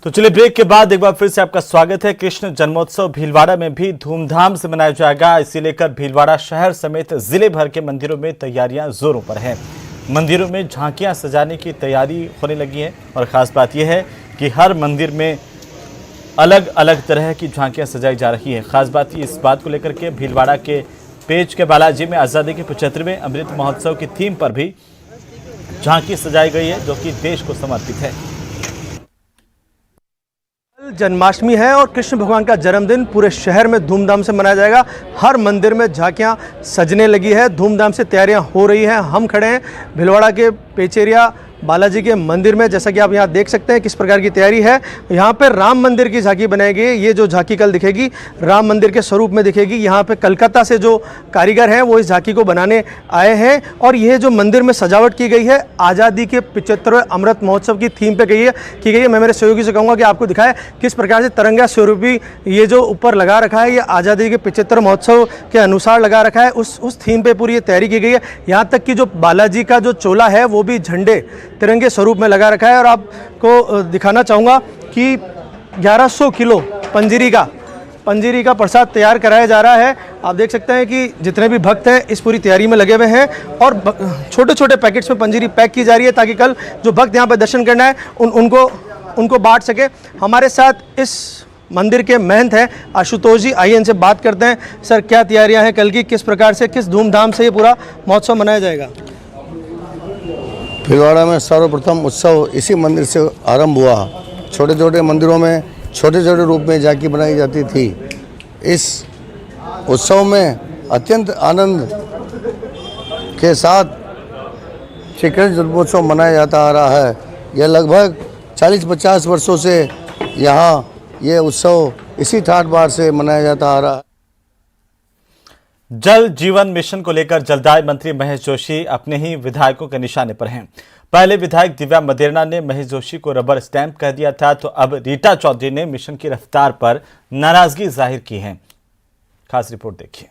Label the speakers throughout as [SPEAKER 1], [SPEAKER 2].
[SPEAKER 1] तो चलिए ब्रेक के बाद एक बार फिर से आपका स्वागत है। कृष्ण जन्मोत्सव भीलवाड़ा में भी धूमधाम से मनाया जाएगा। इसे लेकर भीलवाड़ा शहर समेत जिले भर के मंदिरों में तैयारियां जोरों पर हैं। मंदिरों में झांकियां सजाने की तैयारी होने लगी है और ख़ास बात यह है कि हर मंदिर में अलग अलग तरह की झांकियां सजाई जा रही है। ख़ास बात इस बात को लेकर के भीलवाड़ा के पेच के बालाजी में आज़ादी के 75वें अमृत महोत्सव की थीम पर भी झांकी सजाई गई है, जो कि देश को समर्पित है।
[SPEAKER 2] जन्माष्टमी है और कृष्ण भगवान का जन्मदिन पूरे शहर में धूमधाम से मनाया जाएगा। हर मंदिर में झांकियां सजने लगी है, धूमधाम से तैयारियां हो रही हैं। हम खड़े हैं भीलवाड़ा के पेचेरिया बालाजी के मंदिर में। जैसा कि आप यहाँ देख सकते हैं किस प्रकार की तैयारी है। यहाँ पे राम मंदिर की झांकी बनाई गई है। ये जो झांकी कल दिखेगी राम मंदिर के स्वरूप में दिखेगी। यहाँ पे कलकत्ता से जो कारीगर हैं वो इस झांकी को बनाने आए हैं और ये जो मंदिर में सजावट की गई है आज़ादी के 75वें अमृत महोत्सव की थीम पे की गई है। मैं मेरे सहयोगी से कहूँगा कि आपको दिखाए किस प्रकार से तिरंगा स्वरूपी ये जो ऊपर लगा रखा है, ये आज़ादी के 75 महोत्सव के अनुसार लगा रखा है। उस थीम पे पूरी ये तैयारी की गई है। यहाँ तक कि जो बालाजी का जो चोला है वो भी झंडे तिरंगे स्वरूप में लगा रखा है। और आपको दिखाना चाहूँगा कि 1100 किलो पंजीरी का प्रसाद तैयार कराया जा रहा है। आप देख सकते हैं कि जितने भी भक्त हैं इस पूरी तैयारी में लगे हुए हैं और छोटे छोटे पैकेट्स में पंजीरी पैक की जा रही है ताकि कल जो भक्त यहाँ पर दर्शन करना है उनको बांट सके। हमारे साथ इस मंदिर के महंत हैं आशुतोष जी, आइए इनसे बात करते हैं। सर, क्या तैयारियां हैं कल की, किस प्रकार से किस धूमधाम से ये पूरा महोत्सव मनाया जाएगा?
[SPEAKER 3] भीलवाड़ा में सर्वप्रथम उत्सव इसी मंदिर से आरंभ हुआ। छोटे छोटे मंदिरों में छोटे छोटे रूप में झांकी बनाई जाती थी। इस उत्सव में अत्यंत आनंद के साथ श्री कृष्ण जन्मोत्सव मनाया जाता आ रहा है। यह लगभग 40-50 वर्षों से यहाँ ये उत्सव इसी ठाठ बार से मनाया जाता आ रहा है।
[SPEAKER 1] जल जीवन मिशन को लेकर जलदाय मंत्री महेश जोशी अपने ही विधायकों के निशाने पर हैं। पहले विधायक दिव्या मदेरणा ने महेश जोशी को रबर स्टैंप कह दिया था, तो अब रीटा चौधरी ने मिशन की रफ्तार पर नाराजगी जाहिर की है। खास रिपोर्ट देखिए।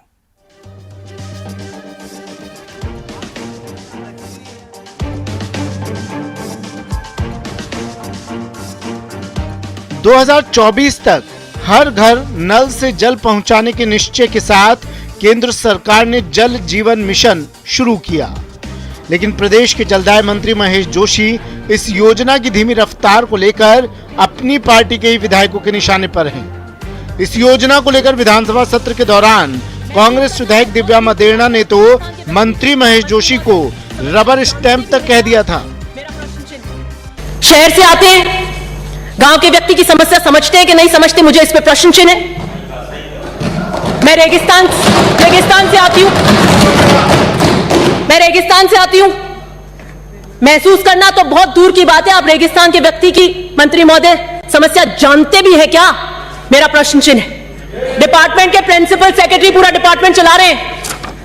[SPEAKER 4] दो 2024 तक हर घर नल से जल पहुंचाने के निश्चय के साथ केंद्र सरकार ने जल जीवन मिशन शुरू किया, लेकिन प्रदेश के जलदाय मंत्री महेश जोशी इस योजना की धीमी रफ्तार को लेकर अपनी पार्टी के ही विधायकों के निशाने पर हैं। इस योजना को लेकर विधानसभा सत्र के दौरान कांग्रेस विधायक दिव्या मदेरणा ने तो मंत्री महेश जोशी को रबर स्टैंप तक कह दिया था।
[SPEAKER 5] शहर से आते हैं, गांव के व्यक्ति की समस्या समझते हैं कि नहीं समझते, मुझे इस पे प्रश्न चिन्ह है। मैं रेगिस्तान से आती हूं। महसूस करना तो बहुत दूर की बात है। आप रेगिस्तान के व्यक्ति की मंत्री महोदय समस्या जानते भी है क्या? मेरा प्रश्न चिन्ह है। डिपार्टमेंट के प्रिंसिपल सेक्रेटरी पूरा डिपार्टमेंट चला रहे हैं।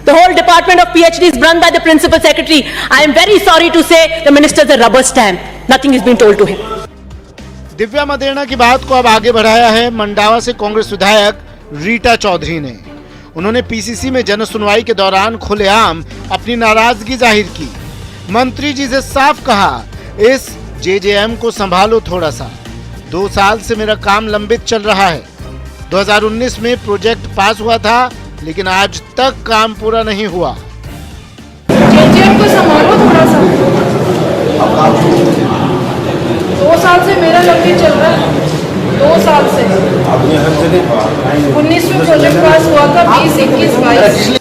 [SPEAKER 5] The whole department of PhD is run by the principal secretary. I am very sorry to say the minister is a rubber stamp. Nothing has been told to him.
[SPEAKER 4] Divya Maderna की बात को अब आगे बढ़ाया है मंडावा से कांग्रेस विधायक रीटा चौधरी ने। उन्होंने पीसीसी में जन सुनवाई के दौरान खुलेआम अपनी नाराजगी जाहिर की। मंत्री जी से साफ कहा, इस जेजेएम को संभालो थोड़ा सा। 2 साल से मेरा काम लंबित चल रहा है। 2019 में प्रोजेक्ट पास हुआ था, लेकिन आज तक काम पूरा नहीं हुआ।
[SPEAKER 6] जेजेएम को संभालो थोड़ा सा। 2 साल से मेरा लंबित चल रहा है। 2 साल से 19 में प्रोजेक्ट पास हुआ था, 20, 21, 22।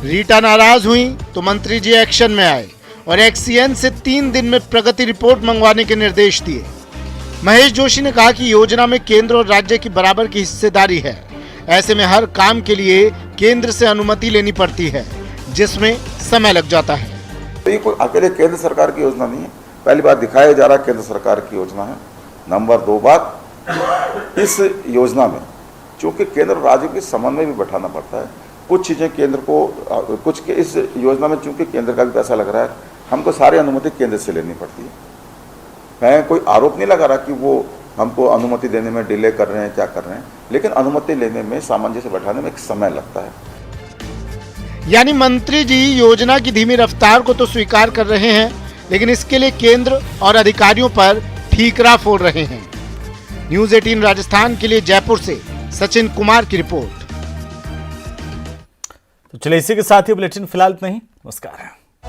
[SPEAKER 4] रीटा नाराज हुई तो मंत्री जी एक्शन में आए और एक्सीएन से 3 दिन में प्रगति रिपोर्ट मंगवाने के निर्देश दिए। महेश जोशी ने कहा कि योजना में केंद्र और राज्य की बराबर की हिस्सेदारी है। ऐसे में हर काम के लिए केंद्र से अनुमति लेनी पड़ती है, जिसमें समय लग जाता है।
[SPEAKER 7] तो ये कोई अकेले केंद्र सरकार की योजना नहीं है। पहली बात दिखाया जा रहा केंद्र सरकार की योजना है। नंबर 2 बात, इस योजना में चूंकि केंद्र और राज्य के समन्वय भी बैठाना पड़ता है। कुछ चीज़ें केंद्र को कुछ इस योजना में चूंकि केंद्र का भी पैसा लग रहा है, हमको सारी अनुमति केंद्र से लेनी पड़ती है। मैं कोई आरोप नहीं लगा रहा कि वो हमको अनुमति देने में डिले कर रहे हैं, क्या कर रहे हैं, लेकिन अनुमति लेने में, सामंजस्य बैठाने में एक समय लगता है।
[SPEAKER 4] यानी मंत्री जी योजना की धीमी रफ्तार को तो स्वीकार कर रहे हैं, लेकिन इसके लिए केंद्र और अधिकारियों पर ठीकरा फोड़ रहे हैं। न्यूज 18 राजस्थान के लिए जयपुर से सचिन कुमार की रिपोर्ट।
[SPEAKER 1] तो चलिए इसी के साथ ही बुलेटिन फिलहाल इतना ही। नमस्कार।